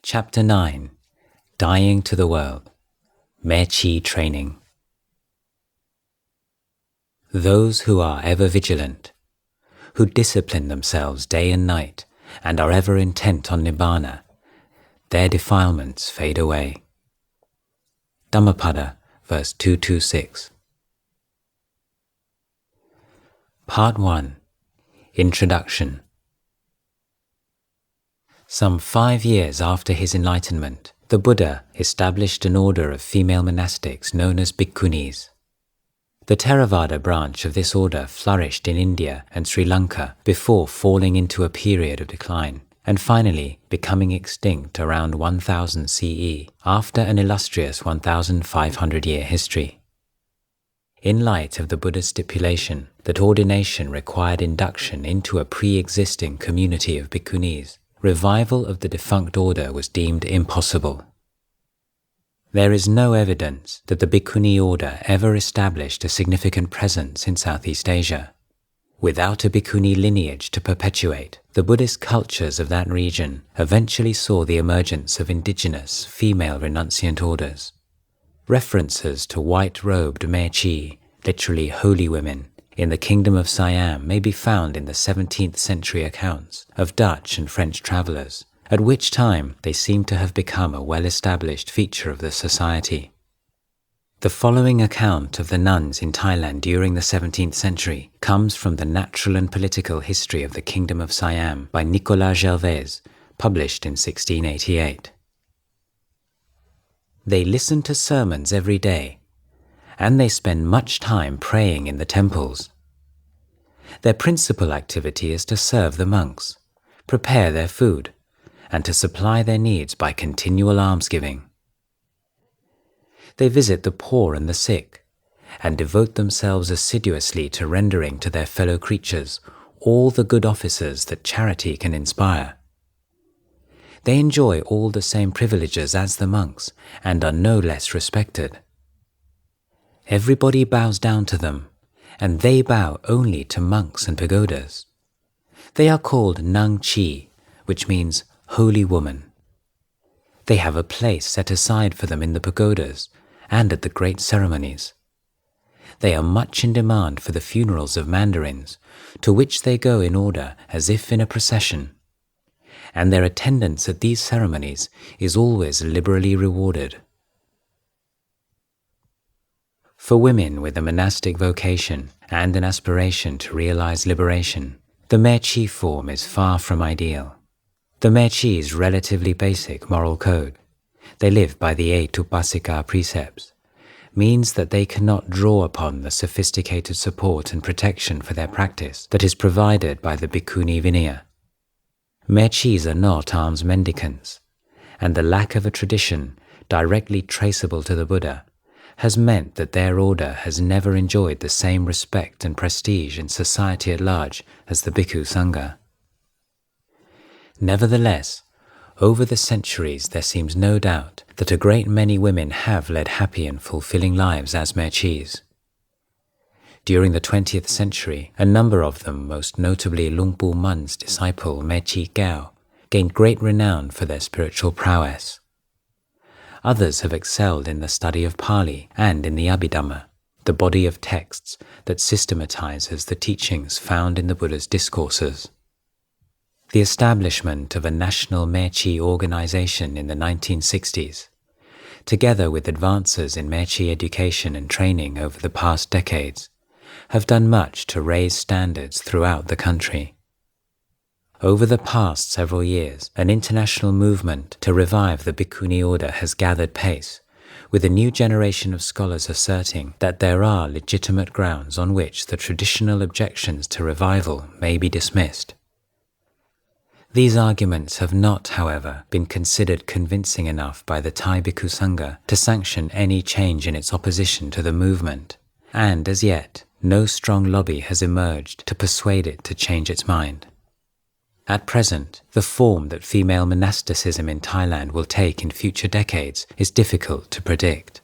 Chapter 9. Dying to the World. Mechi Training. Those who are ever vigilant, who discipline themselves day and night, and are ever intent on Nibbana, their defilements fade away. Dhammapada, verse 226. Part 1. Introduction. Some 5 years after his enlightenment, the Buddha established an order of female monastics known as bhikkhunis. The Theravada branch of this order flourished in India and Sri Lanka before falling into a period of decline, and finally becoming extinct around 1000 CE, after an illustrious 1500-year history. In light of the Buddha's stipulation that ordination required induction into a pre-existing community of bhikkhunis, revival of the defunct order was deemed impossible. There is no evidence that the bhikkhuni order ever established a significant presence in Southeast Asia. Without a bhikkhuni lineage to perpetuate, the Buddhist cultures of that region eventually saw the emergence of indigenous female renunciant orders. References to white-robed mechi, literally holy women, in the kingdom of Siam may be found in the 17th century accounts of Dutch and French travellers, at which time they seem to have become a well-established feature of the society. The following account of the nuns in Thailand during the 17th century comes from the Natural and Political History of the Kingdom of Siam by Nicolas Gervais, published in 1688. They listen to sermons every day, and they spend much time praying in the temples. Their principal activity is to serve the monks, prepare their food, and to supply their needs by continual almsgiving. They visit the poor and the sick, and devote themselves assiduously to rendering to their fellow creatures all the good offices that charity can inspire. They enjoy all the same privileges as the monks, and are no less respected. Everybody bows down to them, and they bow only to monks and pagodas. They are called Nang Chi, which means holy woman. They have a place set aside for them in the pagodas and at the great ceremonies. They are much in demand for the funerals of mandarins, to which they go in order as if in a procession, and their attendance at these ceremonies is always liberally rewarded. For women with a monastic vocation and an aspiration to realize liberation, the mechi form is far from ideal. The mechi's relatively basic moral code, they live by the 8 upasika precepts, means that they cannot draw upon the sophisticated support and protection for their practice that is provided by the bhikkhuni vinaya. Mechis are not alms mendicants, and the lack of a tradition directly traceable to the Buddha has meant that their order has never enjoyed the same respect and prestige in society at large as the Bhikkhu Sangha. Nevertheless, over the centuries there seems no doubt that a great many women have led happy and fulfilling lives as mechis. During the 20th century, a number of them, most notably Luang Pu Mun's disciple Mechi Gao, gained great renown for their spiritual prowess. Others have excelled in the study of Pali and in the Abhidhamma, the body of texts that systematizes the teachings found in the Buddha's discourses. The establishment of a national mechi organization in the 1960s, together with advances in mechi education and training over the past decades, have done much to raise standards throughout the country. Over the past several years, an international movement to revive the bhikkhuni order has gathered pace, with a new generation of scholars asserting that there are legitimate grounds on which the traditional objections to revival may be dismissed. These arguments have not, however, been considered convincing enough by the Thai Bhikkhu Sangha to sanction any change in its opposition to the movement, and as yet, no strong lobby has emerged to persuade it to change its mind. At present, the form that female monasticism in Thailand will take in future decades is difficult to predict.